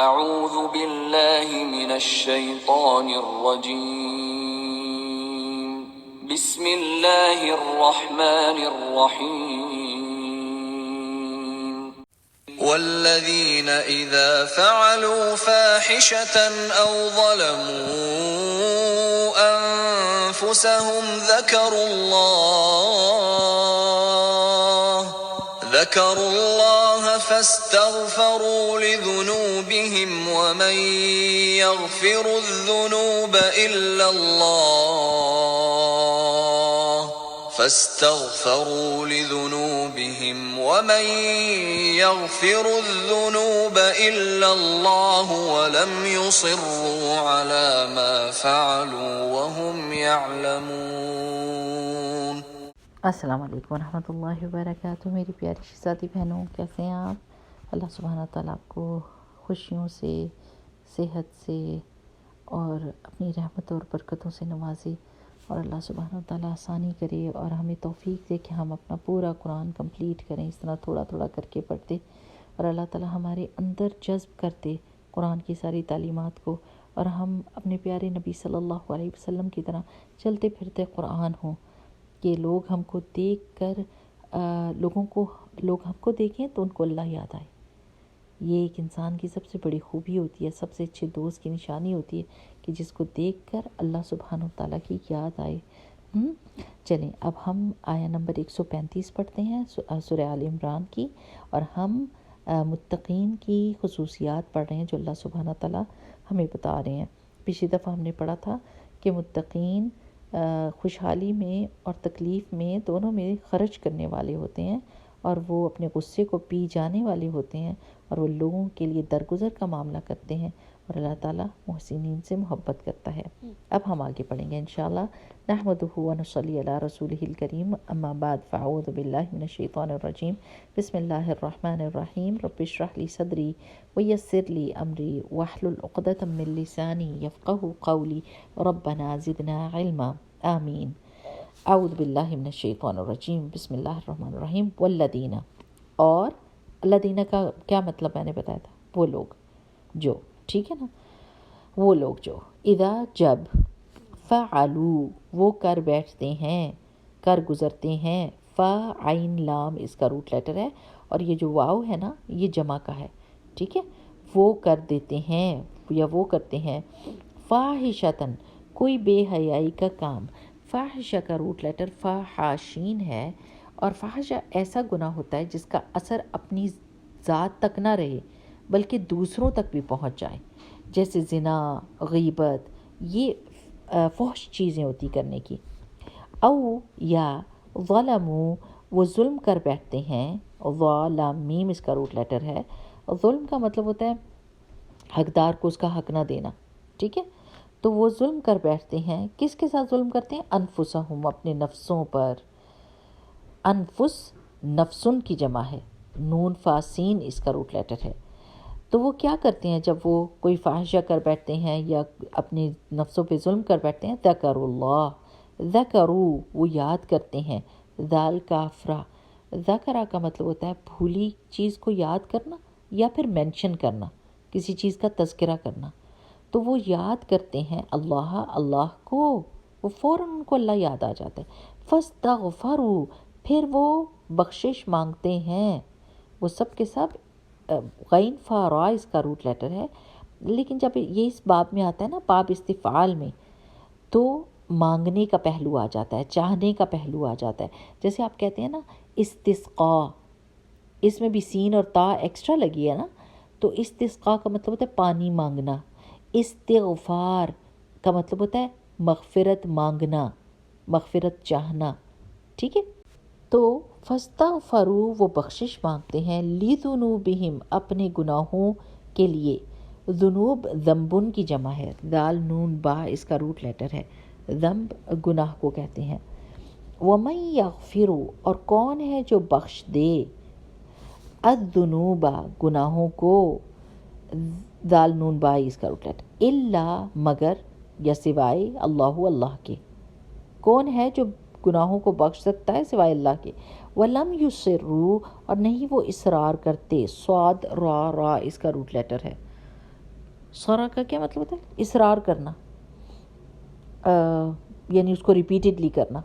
اعوذ باللہ من الشیطان الرجیم بسم اللہ الرحمن الرحیم والذین اذا فعلوا فاحشة او ظلموا انفسهم ذكروا الله فاستغفروا لذنوبهم ومن يغفر الذنوب إلا الله ولم يصروا على ما فعلوا وهم يعلمون۔ السلام علیکم ورحمۃ اللہ وبرکاتہ۔ میری پیاری شہزادی بہنوں، کیسے ہیں آپ؟ اللہ سبحانہ تعالیٰ آپ کو خوشیوں سے، صحت سے اور اپنی رحمت اور برکتوں سے نوازے، اور اللہ سبحانہ تعالیٰ آسانی کرے اور ہمیں توفیق دے کہ ہم اپنا پورا قرآن کمپلیٹ کریں، اس طرح تھوڑا تھوڑا کر کے پڑھتے، اور اللہ تعالیٰ ہمارے اندر جذب کرتے قرآن کی ساری تعلیمات کو، اور ہم اپنے پیارے نبی صلی اللہ علیہ وسلم کی طرح چلتے پھرتے قرآن ہوں، کہ لوگ ہم کو دیکھ کر لوگ ہم کو دیکھیں تو ان کو اللہ یاد آئے۔ یہ ایک انسان کی سب سے بڑی خوبی ہوتی ہے، سب سے اچھے دوست کی نشانی ہوتی ہے کہ جس کو دیکھ کر اللہ سبحانہ وتعالیٰ کی یاد آئے۔ چلیں اب ہم آیہ نمبر 135 پڑھتے ہیں سورہ آل عمران کی، اور ہم متقین کی خصوصیات پڑھ رہے ہیں جو اللہ سبحانہ تعالیٰ ہمیں بتا رہے ہیں۔ پچھلی دفعہ ہم نے پڑھا تھا کہ متقین خوشحالی میں اور تکلیف میں دونوں میں خرچ کرنے والے ہوتے ہیں، اور وہ اپنے غصے کو پی جانے والے ہوتے ہیں، اور وہ لوگوں کے لیے درگزر کا معاملہ کرتے ہیں، اور اللہ تعالیٰ محسنین سے محبت کرتا ہے۔ اب ہم آگے پڑھیں گے انشاءاللہ۔ نحمدہ ونصلی علی رسولہ الکریم، اما بعد فاعوذ باللہ من الشیطان الرجیم، بسم اللہ الرحمن الرحیم، رب اشرح لی صدری ویسر لی امری واحلل عقدۃ من لسانی یفقہوا قولی ربنا زدنا علما آمین۔ اعوذ باللہ من الشیطان الرجیم، بسم اللہ الرحمن الرحیم۔ والذین، اور الذین کا کیا مطلب میں نے بتایا تھا، وہ لوگ جو، ٹھیک ہے نا، وہ لوگ جو اذا جب فعلوا وہ کر بیٹھتے ہیں، کر گزرتے ہیں، عین لام اس کا روٹ لیٹر ہے، اور یہ جو واو ہے نا یہ جمع کا ہے، ٹھیک ہے، وہ کر دیتے ہیں یا وہ کرتے ہیں فاحشتن کوئی بے حیائی کا کام۔ فاحشہ کا روٹ لیٹر فاحاشین ہے، اور فاحشہ ایسا گناہ ہوتا ہے جس کا اثر اپنی ذات تک نہ رہے بلکہ دوسروں تک بھی پہنچ جائے، جیسے زنا، غیبت، یہ فحش چیزیں ہوتی کرنے کی۔ او یا ظلموا وہ ظلم کر بیٹھتے ہیں، ظالم میم اس کا روٹ لیٹر ہے۔ ظلم کا مطلب ہوتا ہے حقدار کو اس کا حق نہ دینا، ٹھیک ہے، تو وہ ظلم کر بیٹھتے ہیں، کس کے ساتھ ظلم کرتے ہیں؟ انفسہم اپنے نفسوں پر۔ انفس نفسن کی جمع ہے، نون فاسین اس کا روٹ لیٹر ہے۔ تو وہ کیا کرتے ہیں جب وہ کوئی فاحشہ کر بیٹھتے ہیں یا اپنے نفسوں پہ ظلم کر بیٹھتے ہیں؟ ذکروا اللہ، ذکروا وہ یاد کرتے ہیں، ذال کافرہ، ذکرہ کا مطلب ہوتا ہے بھولی چیز کو یاد کرنا یا پھر مینشن کرنا، کسی چیز کا تذکرہ کرنا، تو وہ یاد کرتے ہیں اللہ کو، وہ فوراً ان کو اللہ یاد آ جاتا ہے۔ فاستغفروا پھر وہ بخشش مانگتے ہیں، وہ سب کے سب غین فارا اس کا روٹ لیٹر ہے، لیکن جب یہ اس باب میں آتا ہے نا، باب استفعال میں، تو مانگنے کا پہلو آ جاتا ہے، چاہنے کا پہلو آ جاتا ہے۔ جیسے آپ کہتے ہیں نا استسقاء، اس میں بھی سین اور تا ایکسٹرا لگی ہے نا، تو استسقاء کا مطلب ہوتا ہے پانی مانگنا۔ استغفار کا مطلب ہوتا ہے مغفرت مانگنا، مغفرت چاہنا، ٹھیک ہے۔ تو فاستغفروا وہ بخشش مانگتے ہیں، لذنوبہم اپنے گناہوں کے لیے۔ ذنوب ذنبن کی جمع ہے، دال نون با اس کا روٹ لیٹر ہے، ذنب گناہ کو کہتے ہیں۔ ومن یغفر اور کون ہے جو بخش دے، الذنوب گناہوں کو، دال نون با اس کا روٹ لیٹر، الا مگر یا سوائے، اللہ کے، کون ہے جو گناہوں کو بخش سکتا ہے سوائے اللہ کے؟ وَلَمْ يُصِرُّوا اور نہیں وہ اصرار کرتے، صاد را اس کا روٹ لیٹر ہے، صرع کا کیا مطلب ہوتا ہے؟ اصرار کرنا، یعنی اس کو ریپیٹڈلی کرنا.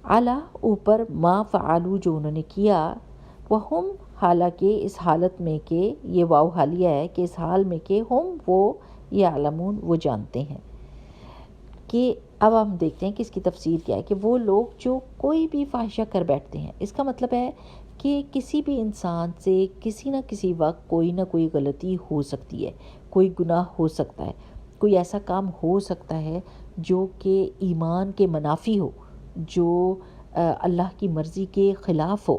اعلیٰ اوپر، ما فعلو جو انہوں نے کیا، وہم حالانکہ اس حالت میں کہ یہ واو حالیہ ہے کہ اس حال میں کہ ہم وہ یعلمون وہ جانتے ہیں. کہ اب ہم دیکھتے ہیں کہ اس کی تفسیر کیا ہے، کہ وہ لوگ جو کوئی بھی فاحشہ کر بیٹھتے ہیں، اس کا مطلب ہے کہ کسی بھی انسان سے کسی نہ کسی وقت کوئی نہ کوئی غلطی ہو سکتی ہے، کوئی گناہ ہو سکتا ہے، کوئی ایسا کام ہو سکتا ہے جو کہ ایمان کے منافی ہو، جو اللہ کی مرضی کے خلاف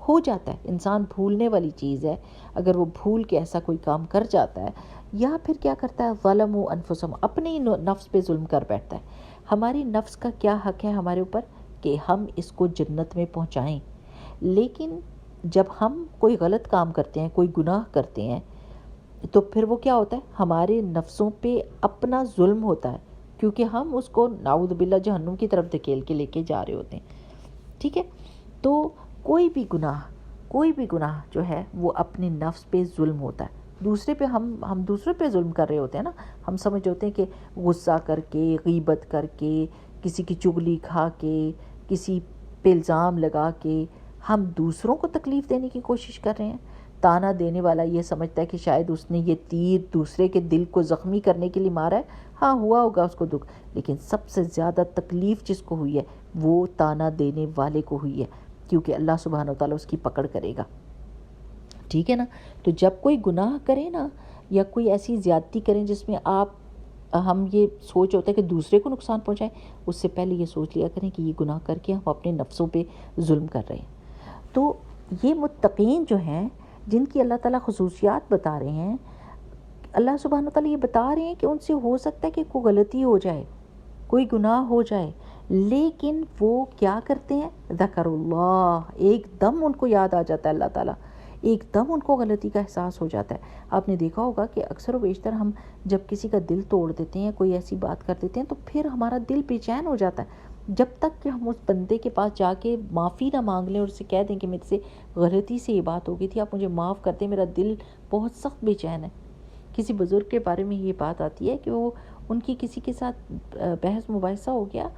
ہو جاتا ہے. انسان بھولنے والی چیز ہے، اگر وہ بھول کے ایسا کوئی کام کر جاتا ہے، یا پھر کیا کرتا ہے، ظلموا انفسہم، اپنے ہی نفس پہ ظلم کر بیٹھتا ہے. ہماری نفس کا کیا حق ہے ہمارے اوپر کہ ہم اس کو جنت میں پہنچائیں. لیکن جب ہم کوئی غلط کام کرتے ہیں، کوئی گناہ کرتے ہیں، تو پھر وہ کیا ہوتا ہے، ہمارے نفسوں پہ اپنا ظلم ہوتا ہے، کیونکہ ہم اس کو نعوذ باللہ جہنم کی طرف دھکیل کے لے کے جا رہے ہوتے ہیں. ٹھیک ہے، تو کوئی بھی گناہ جو ہے وہ اپنے نفس پہ ظلم ہوتا ہے. دوسرے پہ ہم دوسرے پہ ظلم کر رہے ہوتے ہیں نا. ہم سمجھ ہوتے ہیں کہ غصہ کر کے، غیبت کر کے، کسی کی چغلی کھا کے، کسی پہ الزام لگا کے ہم دوسروں کو تکلیف دینے کی کوشش کر رہے ہیں. تانا دینے والا یہ سمجھتا ہے کہ شاید اس نے یہ تیر دوسرے کے دل کو زخمی کرنے کے لیے مارا ہے، ہاں ہوا ہوگا اس کو دکھ، لیکن سب سے زیادہ تکلیف جس کو ہوئی ہے وہ تانا دینے والے کو ہوئی ہے، کیونکہ اللہ سبحانہ وتعالیٰ اس کی پکڑ کرے گا. ٹھیک ہے نا. تو جب کوئی گناہ کرے نا، یا کوئی ایسی زیادتی کریں جس میں ہم یہ سوچ ہوتا ہے کہ دوسرے کو نقصان پہنچائیں، اس سے پہلے یہ سوچ لیا کریں کہ یہ گناہ کر کے ہم اپنے نفسوں پہ ظلم کر رہے ہیں. تو یہ متقین جو ہیں، جن کی اللہ تعالیٰ خصوصیات بتا رہے ہیں، اللہ سبحانہ وتعالیٰ یہ بتا رہے ہیں کہ ان سے ہو سکتا ہے کہ کوئی غلطی ہو جائے، کوئی گناہ ہو جائے، لیکن وہ کیا کرتے ہیں، ذکر اللہ، ایک دم ان کو یاد آ جاتا ہے اللہ تعالیٰ، ایک دم ان کو غلطی کا احساس ہو جاتا ہے. آپ نے دیکھا ہوگا کہ اکثر و بیشتر ہم جب کسی کا دل توڑ دیتے ہیں، کوئی ایسی بات کر دیتے ہیں، تو پھر ہمارا دل بے چین ہو جاتا ہے جب تک کہ ہم اس بندے کے پاس جا کے معافی نہ مانگ لیں اور اسے کہہ دیں کہ میرے سے غلطی سے یہ بات ہو گئی تھی، آپ مجھے معاف کر دیں، میرا دل بہت سخت بے چین ہے. کسی بزرگ کے بارے میں یہ بات آتی ہے کہ وہ ان کی کسی کے ساتھ بحث مباحثہ ہو گیا،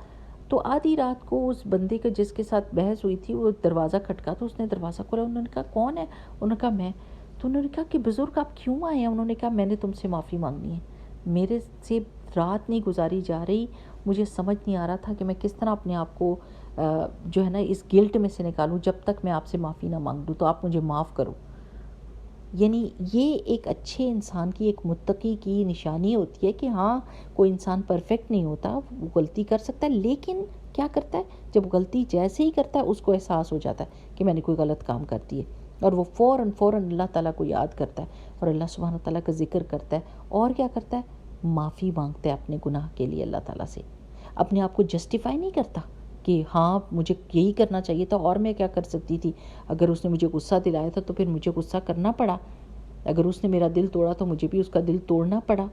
تو آدھی رات کو اس بندے کا جس کے ساتھ بحث ہوئی تھی وہ دروازہ کھٹکا، تو اس نے دروازہ کھولا. انہوں نے کہا کون ہے؟ انہوں نے کہا میں. تو انہوں نے کہا کہ بزرگ آپ کیوں آئے ہیں؟ انہوں نے کہا میں نے تم سے معافی مانگنی ہے، میرے سے رات نہیں گزاری جا رہی، مجھے سمجھ نہیں آ رہا تھا کہ میں کس طرح اپنے آپ کو جو ہے نا اس گلٹ میں سے نکالوں جب تک میں آپ سے معافی نہ مانگ لوں، تو آپ مجھے معاف کرو. یعنی یہ ایک اچھے انسان کی، ایک متقی کی نشانی ہوتی ہے کہ ہاں کوئی انسان پرفیکٹ نہیں ہوتا، وہ غلطی کر سکتا ہے، لیکن کیا کرتا ہے، جب غلطی جیسے ہی کرتا ہے اس کو احساس ہو جاتا ہے کہ میں نے کوئی غلط کام کر دی ہے، اور وہ فوراً اللہ تعالیٰ کو یاد کرتا ہے اور اللہ سبحانہ تعالیٰ کا ذکر کرتا ہے، اور کیا کرتا ہے، معافی مانگتا ہے اپنے گناہ کے لیے اللہ تعالیٰ سے. اپنے آپ کو جسٹیفائی نہیں کرتا کہ ہاں مجھے یہی کرنا چاہیے تھا اور میں کیا کر سکتی تھی، اگر اس نے مجھے غصہ دلایا تھا تو پھر مجھے غصہ کرنا پڑا، اگر اس نے میرا دل توڑا تو مجھے بھی اس کا دل توڑنا پڑا،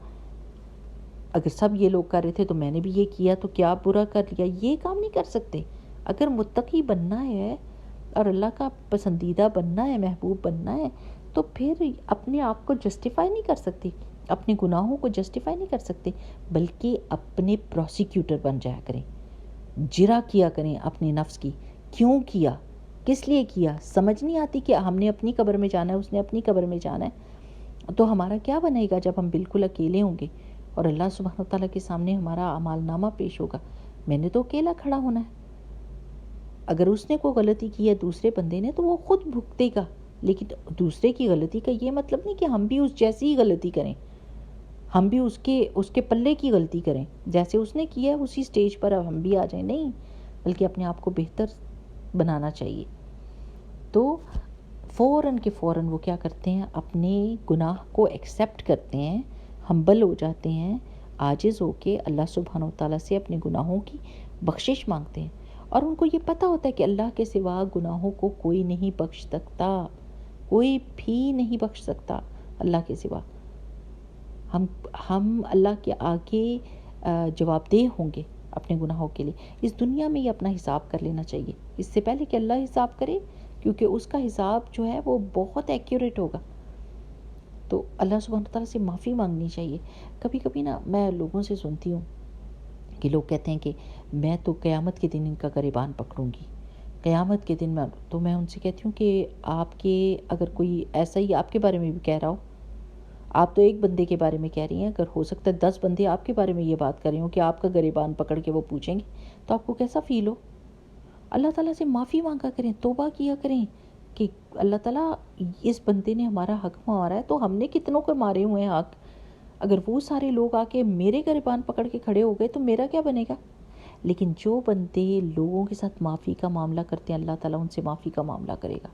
اگر سب یہ لوگ کر رہے تھے تو میں نے بھی یہ کیا تو کیا برا کر لیا. یہ کام نہیں کر سکتے. اگر متقی بننا ہے اور اللہ کا پسندیدہ بننا ہے، محبوب بننا ہے، تو پھر اپنے آپ کو جسٹیفائی نہیں کر سکتی، اپنے گناہوں کو جسٹیفائی نہیں کر سکتے، بلکہ اپنے پروسیکیوٹر بن جایا کریں، جرا کیا کریں اپنے نفس کی. کیوں کیا، کس لیے کیا، سمجھ نہیں آتی کہ ہم نے اپنی قبر میں جانا ہے، اس نے اپنی قبر میں جانا ہے. تو ہمارا کیا بنے گا جب ہم بالکل اکیلے ہوں گے اور اللہ سبحانہ تعالیٰ کے سامنے ہمارا اعمال نامہ پیش ہوگا؟ میں نے تو اکیلا کھڑا ہونا ہے. اگر اس نے کوئی غلطی کی ہے دوسرے بندے نے تو وہ خود بھگتے گا، لیکن دوسرے کی غلطی کا یہ مطلب نہیں کہ ہم بھی اس جیسی ہی غلطی کریں، ہم بھی اس کے پلے کی غلطی کریں، جیسے اس نے کیا ہے اسی سٹیج پر اب ہم بھی آ جائیں. نہیں، بلکہ اپنے آپ کو بہتر بنانا چاہیے. تو فوراً وہ کیا کرتے ہیں، اپنے گناہ کو ایکسیپٹ کرتے ہیں، ہمبل ہو جاتے ہیں، عاجز ہو کے اللہ سبحانہ وتعالیٰ سے اپنے گناہوں کی بخشش مانگتے ہیں. اور ان کو یہ پتہ ہوتا ہے کہ اللہ کے سوا گناہوں کو کوئی نہیں بخش سکتا، کوئی بھی نہیں بخش سکتا اللہ کے سوا. ہم اللہ کے آگے جواب دہ ہوں گے اپنے گناہوں کے لیے. اس دنیا میں ہی اپنا حساب کر لینا چاہیے اس سے پہلے کہ اللہ حساب کرے، کیونکہ اس کا حساب جو ہے وہ بہت ایکیوریٹ ہوگا. تو اللہ سبحانہ تعالیٰ سے معافی مانگنی چاہیے. کبھی کبھی نا میں لوگوں سے سنتی ہوں کہ لوگ کہتے ہیں کہ میں تو قیامت کے دن ان کا گریبان پکڑوں گی، قیامت کے دن میں ان سے کہتی ہوں کہ آپ کے اگر کوئی ایسا ہی آپ کے بارے میں بھی کہہ رہا ہو، آپ تو ایک بندے کے بارے میں کہہ رہی ہیں، اگر ہو سکتا ہے 10 بندے آپ کے بارے میں یہ بات کر رہے ہوں کہ آپ کا گریبان پکڑ کے وہ پوچھیں گے تو آپ کو کیسا فیل ہو؟ اللہ تعالیٰ سے معافی مانگا کریں، توبہ کیا کریں کہ اللہ تعالیٰ اس بندے نے ہمارا حق مارا ہے تو ہم نے کتنوں کو مارے ہوئے ہیں حق، اگر وہ سارے لوگ آ کے میرے گریبان پکڑ کے کھڑے ہو گئے تو میرا کیا بنے گا؟ لیکن جو بندے لوگوں کے ساتھ معافی کا معاملہ کرتے ہیں اللہ تعالیٰ ان سے معافی کا معاملہ کرے گا.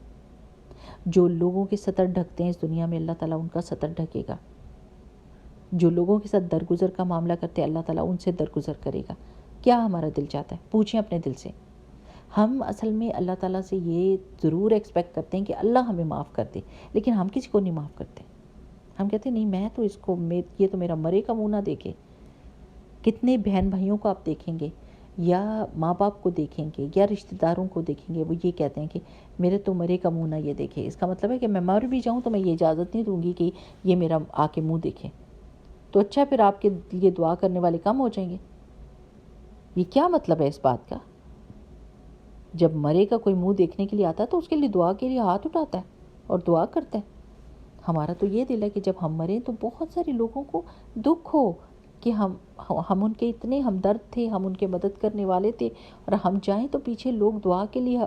جو لوگوں کے سطر ڈھکتے ہیں اس دنیا میں اللہ تعالیٰ ان کا سطر ڈھکے گا. جو لوگوں کے ساتھ درگزر کا معاملہ کرتے ہیں اللہ تعالیٰ ان سے درگزر کرے گا. کیا ہمارا دل چاہتا ہے؟ پوچھیں اپنے دل سے. ہم اصل میں اللہ تعالیٰ سے یہ ضرور ایکسپیکٹ کرتے ہیں کہ اللہ ہمیں معاف کر دے، لیکن ہم کسی کو نہیں معاف کرتے. ہم کہتے ہیں نہیں میں تو اس کو یہ تو میرا مرے کا منہ نہ دیکھے. کتنے بہن بھائیوں کو آپ دیکھیں گے یا ماں باپ کو دیکھیں گے یا رشتہ داروں کو دیکھیں گے، وہ یہ کہتے ہیں کہ میرے تو مرے کا منہ نہ یہ دیکھے. اس کا مطلب ہے کہ میں مر بھی جاؤں تو میں یہ اجازت نہیں دوں گی کہ یہ میرا آ کے منہ دیکھے. تو اچھا پھر آپ کے لیے دعا کرنے والے کم ہو جائیں گے. یہ کیا مطلب ہے اس بات کا؟ جب مرے کا کوئی منہ دیکھنے کے لیے آتا ہے تو اس کے لیے دعا کے لیے ہاتھ اٹھاتا ہے اور دعا کرتا ہے. ہمارا تو یہ دل ہے کہ جب ہم مریں تو بہت سارے لوگوں کو دکھ ہو کہ ہم ان کے اتنے ہمدرد تھے، ہم ان کے مدد کرنے والے تھے، اور ہم چاہیں تو پیچھے لوگ دعا کے لیے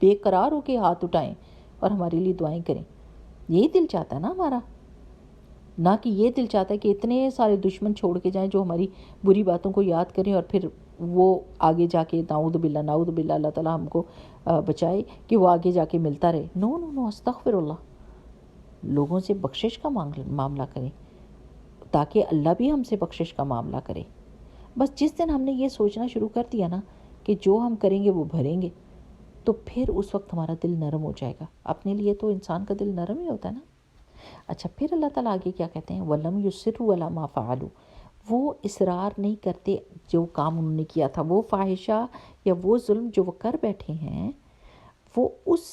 بے قرار ہو کے ہاتھ اٹھائیں اور ہمارے لیے دعائیں کریں. یہی دل چاہتا ہے نا ہمارا، نہ کہ یہ دل چاہتا ہے کہ اتنے سارے دشمن چھوڑ کے جائیں جو ہماری بری باتوں کو یاد کریں اور پھر وہ آگے جا کے نعوذ باللہ اللہ تعالیٰ ہم کو بچائے کہ وہ آگے جا کے ملتا رہے. نو استغفر اللہ. لوگوں سے بخشش کا معاملہ کریں تاکہ اللہ بھی ہم سے بخشش کا معاملہ کرے. بس جس دن ہم نے یہ سوچنا شروع کر دیا نا کہ جو ہم کریں گے وہ بھریں گے، تو پھر اس وقت ہمارا دل نرم ہو جائے گا. اپنے لیے تو انسان کا دل نرم ہی ہوتا ہے نا. اچھا پھر اللہ تعالیٰ آگے کیا کہتے ہیں؟ وَلَمْ يُصِرُّوا عَلَىٰ مَا فَعَلُوا. وہ اصرار نہیں کرتے جو کام انہوں نے کیا تھا، وہ فاحشہ یا وہ ظلم جو وہ کر بیٹھے ہیں، وہ اس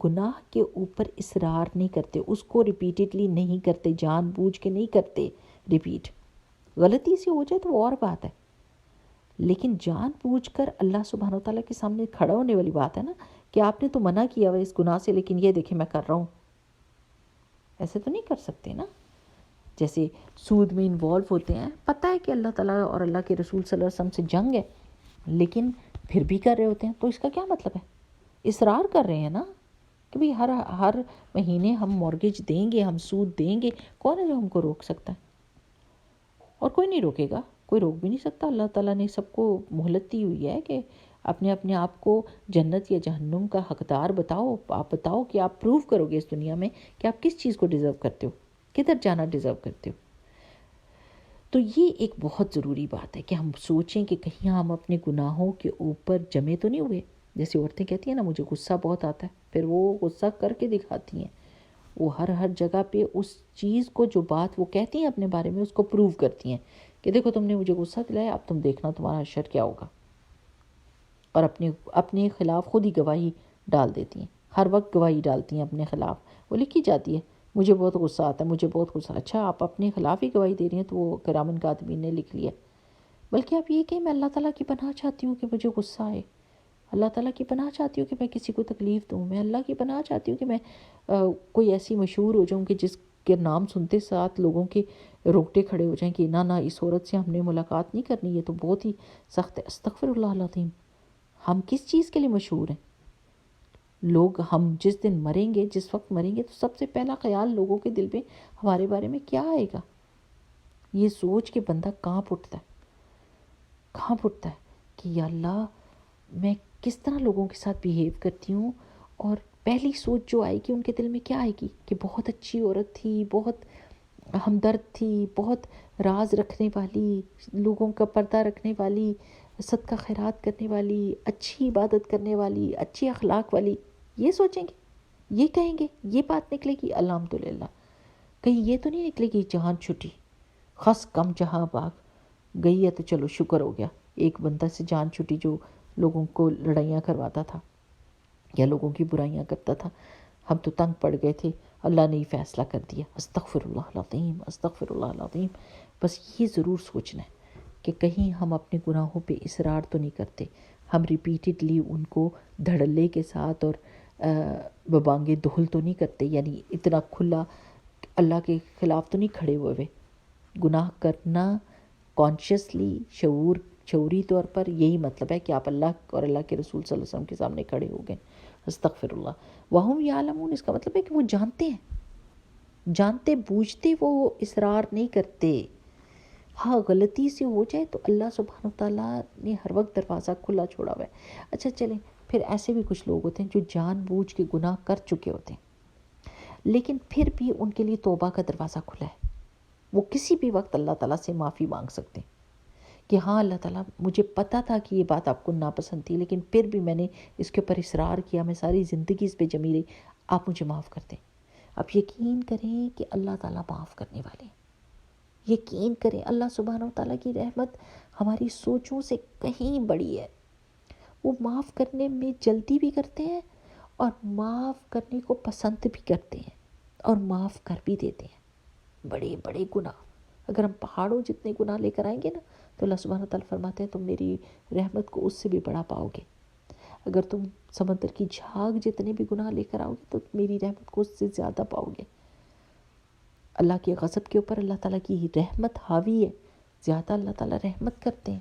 گناہ کے اوپر اصرار نہیں کرتے، اس کو ریپیٹڈلی نہیں کرتے، جان بوجھ کے نہیں کرتے ریپیٹ. غلطی سے ہو جائے تو وہ اور بات ہے، لیکن جان بوجھ کر اللہ سبحانہ و تعالیٰ کے سامنے کھڑا ہونے والی بات ہے نا کہ آپ نے تو منع کیا ہوا اس گناہ سے لیکن یہ دیکھیں میں کر رہا ہوں. ایسے تو نہیں کر سکتے نا. جیسے سود میں انوالو ہوتے ہیں، پتہ ہے کہ اللہ تعالیٰ اور اللہ کے رسول صلی اللہ علیہ وسلم سے جنگ ہے، لیکن پھر بھی کر رہے ہوتے ہیں. تو اس کا کیا مطلب ہے؟ اصرار کر رہے ہیں نا کہ بھی ہر مہینے ہم مورگیج دیں گے، ہم سود دیں گے. کون ہے جو ہم کو روک سکتا ہے؟ اور کوئی نہیں روکے گا، کوئی روک بھی نہیں سکتا. اللہ تعالیٰ نے سب کو مہلت دی ہوئی ہے کہ اپنے آپ کو جنت یا جہنم کا حقدار بتاؤ. آپ بتاؤ کہ آپ پروو کرو گے اس دنیا میں کہ آپ کس چیز کو ڈیزرو کرتے ہو، کدھر جانا ڈیزرو کرتے ہو. تو یہ ایک بہت ضروری بات ہے کہ ہم سوچیں کہ کہیں ہم اپنے گناہوں کے اوپر جمے تو نہیں ہوئے. جیسے عورتیں کہتی ہیں نا مجھے غصہ بہت آتا ہے، پھر وہ غصہ کر کے دکھاتی ہیں. وہ ہر جگہ پہ اس چیز کو جو بات وہ کہتی ہیں اپنے بارے میں اس کو پروو کرتی ہیں کہ دیکھو تم نے مجھے غصہ دلایا، اب تم دیکھنا تمہارا حشر کیا ہوگا. اور اپنے خلاف خود ہی گواہی ڈال دیتی ہیں. ہر وقت گواہی ڈالتی ہیں اپنے خلاف، وہ لکھی جاتی ہے مجھے بہت غصہ آتا ہے، مجھے بہت غصہ. اچھا آپ اپنے خلاف ہی گواہی دے رہی ہیں تو وہ کرامن کاتبین نے لکھ لیا. بلکہ آپ یہ کہ میں اللہ تعالیٰ کی پناہ چاہتی ہوں کہ مجھے غصہ آئے، اللہ تعالیٰ کی پناہ چاہتی ہوں کہ میں کسی کو تکلیف دوں، میں اللہ کی پناہ چاہتی ہوں کہ میں کوئی ایسی مشہور ہو جاؤں کہ جس کے نام سنتے ساتھ لوگوں کے روکٹے کھڑے ہو جائیں کہ نہ اس عورت سے ہم نے ملاقات نہیں کرنی، یہ تو بہت ہی سخت ہے. استغفر اللہ العظیم. ہم کس چیز کے لیے مشہور ہیں؟ لوگ ہم جس دن مریں گے، جس وقت مریں گے، تو سب سے پہلا خیال لوگوں کے دل میں ہمارے بارے میں کیا آئے گا؟ یہ سوچ کے بندہ کانپ اٹھتا ہے کہ یا اللہ میں کس طرح لوگوں کے ساتھ بیہیو کرتی ہوں. اور پہلی سوچ جو آئے گی ان کے دل میں کیا آئے گی کہ بہت اچھی عورت تھی، بہت ہمدرد تھی، بہت راز رکھنے والی، لوگوں کا پردہ رکھنے والی، صدقہ خیرات کرنے والی، اچھی عبادت کرنے والی، اچھی اخلاق والی. یہ سوچیں گے، یہ کہیں گے، یہ بات نکلے گی. الحمدللہ کہیں یہ تو نہیں نکلے گی جہان چھٹی، خس کم جہاں باغ گئی ہے تو چلو شکر ہو گیا. ایک بندہ سے جان چھٹی جو لوگوں کو لڑائیاں کرواتا تھا یا لوگوں کی برائیاں کرتا تھا، ہم تو تنگ پڑ گئے تھے اللہ نے یہ فیصلہ کر دیا، استغفر اللہ العظیم استغفر اللہ العظیم۔ بس یہ ضرور سوچنا ہے کہ کہیں ہم اپنے گناہوں پہ اصرار تو نہیں کرتے، ہم ریپیٹڈلی ان کو دھڑلے کے ساتھ اور ببانگے دہل تو نہیں کرتے، یعنی اتنا کھلا اللہ کے خلاف تو نہیں کھڑے ہوئے۔ گناہ کرنا کانشیسلی شعوری طور پر یہی مطلب ہے کہ آپ اللہ اور اللہ کے رسول صلی اللہ علیہ وسلم کے سامنے کھڑے ہو گئے، استغفر اللہ وہم یعلمون، اس کا مطلب ہے کہ وہ جانتے ہیں، جانتے بوجھتے وہ اصرار نہیں کرتے۔ ہاں غلطی سے ہو جائے تو اللہ سبحانہ وتعالیٰ نے ہر وقت دروازہ کھلا چھوڑا ہوا ہے۔ اچھا چلیں، پھر ایسے بھی کچھ لوگ ہوتے ہیں جو جان بوجھ کے گناہ کر چکے ہوتے ہیں، لیکن پھر بھی ان کے لیے توبہ کا دروازہ کھلا ہے، وہ کسی بھی وقت اللہ تعالیٰ سے معافی مانگ سکتے ہیں کہ ہاں اللہ تعالیٰ مجھے پتہ تھا کہ یہ بات آپ کو ناپسند تھی، لیکن پھر بھی میں نے اس کے اوپر اصرار کیا، میں ساری زندگی اس پہ جمی رہی، آپ مجھے معاف کر دیں۔ آپ یقین کریں کہ اللہ تعالیٰ معاف کرنے والے ہیں، یقین کریں اللہ سبحانہ وتعالیٰ کی رحمت ہماری سوچوں سے کہیں بڑی ہے۔ وہ معاف کرنے میں جلدی بھی کرتے ہیں اور معاف کرنے کو پسند بھی کرتے ہیں اور معاف کر بھی دیتے ہیں۔ بڑے بڑے گناہ اگر ہم پہاڑوں جتنے گناہ لے کر آئیں گے نا تو اللہ سبحانہ وتعالیٰ فرماتے ہیں تم میری رحمت کو اس سے بھی بڑا پاؤ گے۔ اگر تم سمندر کی جھاگ جتنے بھی گناہ لے کر آؤ گے تو میری رحمت کو اس سے زیادہ پاؤ گے۔ اللہ کے غضب کے اوپر اللہ تعالیٰ کی رحمت حاوی ہے، زیادہ اللہ تعالیٰ رحمت کرتے ہیں۔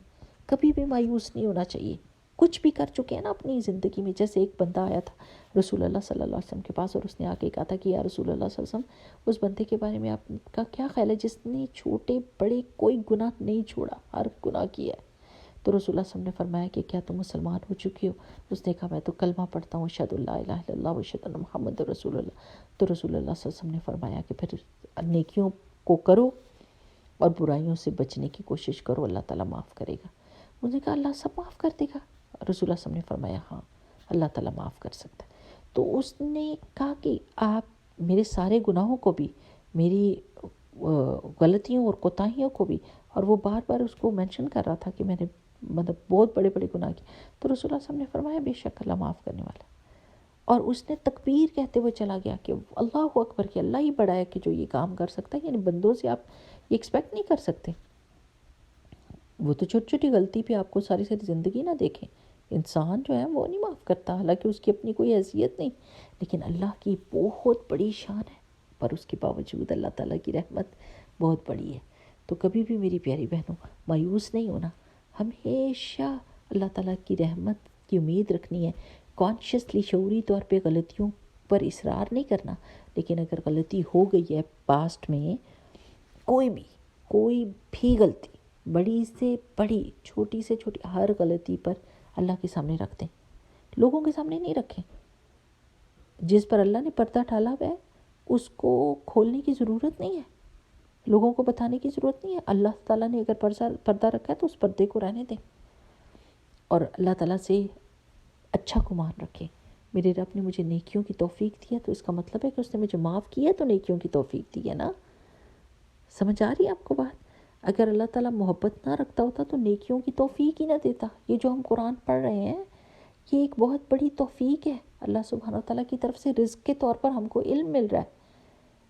کبھی بھی مایوس نہیں ہونا چاہیے، کچھ بھی کر چکے ہیں نا اپنی زندگی میں۔ جیسے ایک بندہ آیا تھا رسول اللہ صلی اللہ علیہ وسلم کے پاس اور اس نے آ کے کہا تھا کہ یا رسول اللہ صلی اللہ علیہ وسلم، اس بندے کے بارے میں آپ کا کیا خیال ہے جس نے چھوٹے بڑے کوئی گناہ نہیں چھوڑا، ہر گناہ کیا ہے؟ تو رسول اللہ صلی اللہ علیہ وسلم نے فرمایا کہ کیا تم مسلمان ہو چکی ہو؟ اس نے کہا میں تو کلمہ پڑھتا ہوں، اشہد لا الہ الا اللہ و اشہد ان محمد رسول اللہ۔ تو رسول اللہ صلی اللہ علیہ وسلم نے فرمایا کہ پھر نیکیوں کو کرو اور برائیوں سے بچنے کی کوشش کرو، اللہ تعالیٰ معاف کرے گا۔ مجھے نے کہا اللہ سب معاف کر دے گا؟ رسول اللہ صلی اللہ علیہ وسلم نے فرمایا ہاں اللہ تعالیٰ معاف کر سکتا ہے۔ تو اس نے کہا کہ آپ میرے سارے گناہوں کو بھی، میری غلطیوں اور کوتاہیوں کو بھی، اور وہ بار بار اس کو مینشن کر رہا تھا کہ میں نے مطلب بہت بڑے بڑے گناہ کیے۔ تو رسول اللہ صلی اللہ علیہ وسلم نے فرمایا بے شک اللہ معاف کرنے والا ہے۔ اور اس نے تکبیر کہتے ہوئے چلا گیا کہ اللہ اکبر، کہ اللہ ہی بڑا ہے کہ جو یہ کام کر سکتا ہے، یعنی بندوں سے آپ یہ ایکسپیکٹ نہیں کر سکتے۔ وہ تو چھوٹی چھوٹی غلطی پہ آپ کو ساری ساری زندگی نہ دیکھیں، انسان جو ہے وہ نہیں معاف کرتا، حالانکہ اس کی اپنی کوئی حیثیت نہیں، لیکن اللہ کی بہت بڑی شان ہے، پر اس کے باوجود اللہ تعالیٰ کی رحمت بہت بڑی ہے۔ تو کبھی بھی میری پیاری بہنوں مایوس نہیں ہونا، ہمیشہ اللہ تعالیٰ کی رحمت کی امید رکھنی ہے، کانشیسلی شعوری طور پہ غلطیوں پر اصرار نہیں کرنا، لیکن اگر غلطی ہو گئی ہے پاسٹ میں، کوئی بھی غلطی، بڑی سے بڑی چھوٹی سے چھوٹی، ہر غلطی پر اللہ کے سامنے رکھ دیں، لوگوں کے سامنے نہیں رکھیں۔ جس پر اللہ نے پردہ ڈالا ہوا ہے اس کو کھولنے کی ضرورت نہیں ہے، لوگوں کو بتانے کی ضرورت نہیں ہے۔ اللہ تعالیٰ نے اگر پردہ رکھا ہے تو اس پردے کو رہنے دیں اور اللہ تعالیٰ سے اچھا گمان رکھیں۔ میرے رب نے مجھے نیکیوں کی توفیق دی ہے تو اس کا مطلب ہے کہ اس نے مجھے معاف کیا ہے تو نیکیوں کی توفیق دی ہے نا۔ سمجھ آ رہی ہے آپ کو بات؟ اگر اللہ تعالیٰ محبت نہ رکھتا ہوتا تو نیکیوں کی توفیق ہی نہ دیتا۔ یہ جو ہم قرآن پڑھ رہے ہیں یہ ایک بہت بڑی توفیق ہے، اللہ سبحانہ وتعالیٰ کی طرف سے رزق کے طور پر ہم کو علم مل رہا ہے۔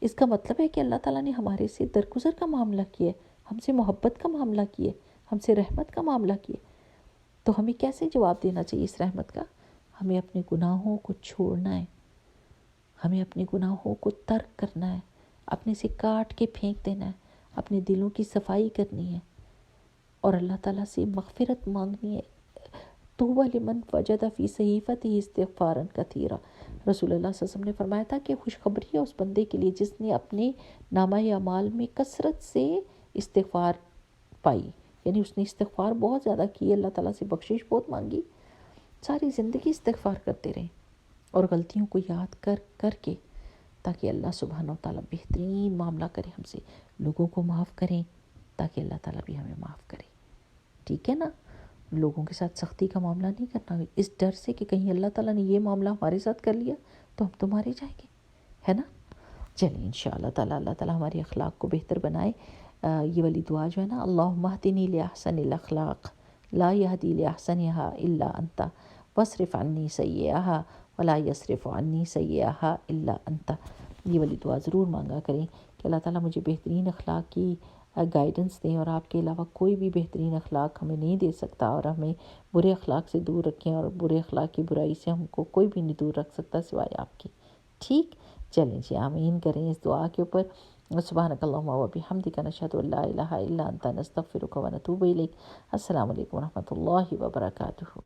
اس کا مطلب ہے کہ اللہ تعالیٰ نے ہمارے سے درگزر کا معاملہ کیا ہے، ہم سے محبت کا معاملہ کیا ہے، ہم سے رحمت کا معاملہ کیا ہے۔ تو ہمیں کیسے جواب دینا چاہیے اس رحمت کا؟ ہمیں اپنے گناہوں کو چھوڑنا ہے، ہمیں اپنے گناہوں کو ترک کرنا ہے، اپنے سے کاٹ کے پھینک دینا ہے، اپنے دلوں کی صفائی کرنی ہے اور اللہ تعالیٰ سے مغفرت مانگنی ہے۔ طوبیٰ لمن وجد فی صحیفتہ استغفارا کثیرا، رسول اللہ صلی اللہ علیہ وسلم نے فرمایا تھا کہ خوشخبری ہے اس بندے کے لیے جس نے اپنے نامہ اعمال میں کثرت سے استغفار پائی، یعنی اس نے استغفار بہت زیادہ کی، اللہ تعالیٰ سے بخشش بہت مانگی، ساری زندگی استغفار کرتے رہیں اور غلطیوں کو یاد کر کے، تاکہ اللہ سبحانہ وتعالیٰ بہترین معاملہ کرے ہم سے، لوگوں کو معاف کریں تاکہ اللہ تعالیٰ بھی ہمیں معاف کرے۔ ٹھیک ہے نا؟ لوگوں کے ساتھ سختی کا معاملہ نہیں کرنا اس ڈر سے کہ کہیں اللہ تعالیٰ نے یہ معاملہ ہمارے ساتھ کر لیا تو ہم تو مارے جائیں گے، ہے نا؟ چلیے انشاءاللہ تعالیٰ اللہ تعالیٰ ہماری اخلاق کو بہتر بنائے۔ یہ والی دعا جو ہے نا، اللہم اہدنی لاحسن الاخلاق لا یہدی لاحسنہا الا انت واصرف عنی سیئہا ولا یصرف عنی سیئہا الا انت۔ یہ والی دعا ضرور مانگا کریں کہ اللہ تعالیٰ مجھے بہترین اخلاق کی گائیڈنس دیں، اور آپ کے علاوہ کوئی بھی بہترین اخلاق ہمیں نہیں دے سکتا، اور ہمیں برے اخلاق سے دور رکھیں، اور برے اخلاق کی برائی سے ہم کو کوئی بھی نہیں دور رکھ سکتا سوائے آپ کی۔ ٹھیک، چلیں جی آمین کریں اس دعا کے اوپر۔ سبحانک اللہم و بحمدک، نشہد ان لا الہ الا انت، نستغفرک و نتوب الیک۔ السلام علیکم و رحمۃ اللہ وبرکاتہ۔